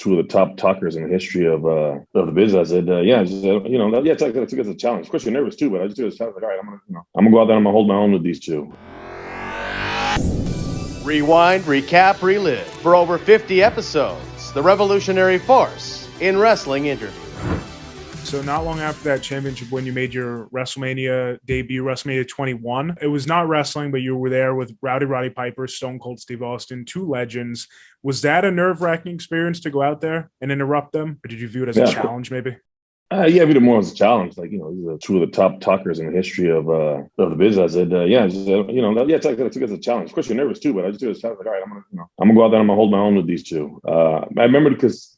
two of the top talkers in the history of the business. I said, yeah, just, yeah, it's a challenge. Of course, you're nervous too, but I just took it as a challenge. Like, all right, I'm gonna go out there. I'm gonna hold my own with these two. Rewind, recap, relive for over 50 episodes. The revolutionary force in wrestling interview. So not long after that championship win, you made your WrestleMania debut, WrestleMania 21. It was not wrestling, but you were there with Roddy Piper, Stone Cold Steve Austin, two legends. Was that a nerve-wracking experience to go out there and interrupt them? Or did you view it as a challenge maybe? Yeah, I viewed it more as a challenge. Like, these are two of the top talkers in the history of the business. I said, yeah, just, yeah, it's a challenge. Of course, you're nervous too, but I just took it as a challenge. Like, all right, I'm gonna go out there. I'm gonna hold my own with these two. I remember because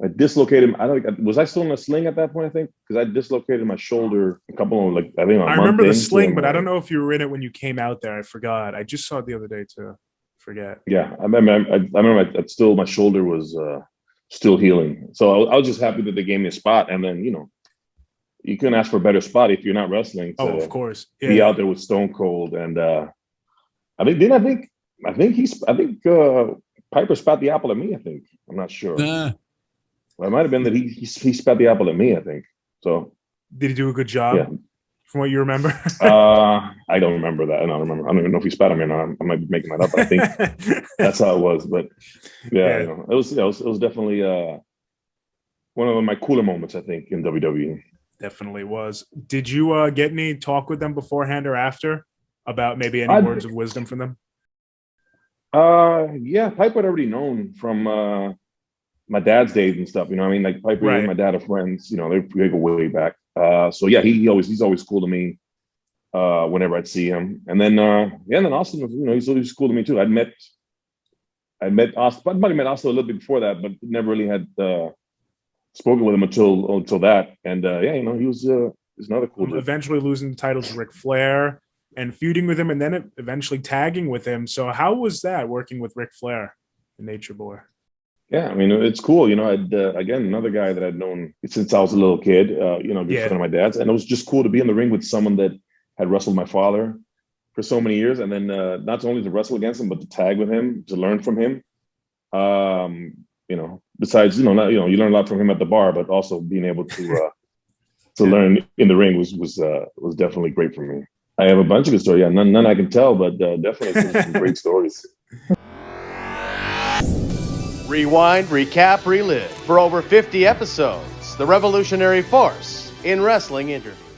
I dislocated. Was I still in a sling at that point? I think because I dislocated my shoulder a couple of I remember the sling, but I don't know if you were in it when you came out there. I forgot. I just saw it the other day too. Forget. Yeah, I remember. My shoulder was still healing, so I was just happy that they gave me a spot. And then you couldn't ask for a better spot if you're not wrestling. Oh, of course. Yeah. Be out there with Stone Cold, and I think Piper spat the apple at me. I think I'm not sure. Well, it might have been that he spat the apple at me, I think. So did he do a good job? Yeah. From what you remember? I don't remember that. I don't remember. I don't even know if he spat at me or not. I might be making that up. I think that's how it was. But yeah. It was definitely one of my cooler moments, I think, in WWE. Definitely was. Did you get any talk with them beforehand or after about maybe any words of wisdom from them? Yeah, Piper had already known from my dad's days and stuff, like Piper and my dad are friends, they go way back. So yeah, he's always cool to me whenever I'd see him. And then then Austin was, he's cool to me too. I met Austin. I might have met Austin a little bit before that, but never really had spoken with him until that. And he was another cool dude. Eventually losing the title to Ric Flair and feuding with him, and then eventually tagging with him. So how was that working with Ric Flair, the Nature Boy? Yeah, it's cool. I'd again, another guy that I'd known since I was a little kid, good friend of my dad's. And it was just cool to be in the ring with someone that had wrestled my father for so many years. And then not only to wrestle against him, but to tag with him, to learn from him. Besides, you learn a lot from him at the bar, but also being able to learn in the ring was definitely great for me. I have a bunch of good stories. Yeah, none I can tell, but definitely some great stories. Rewind, recap, relive for over 50 episodes. The revolutionary force in wrestling interview.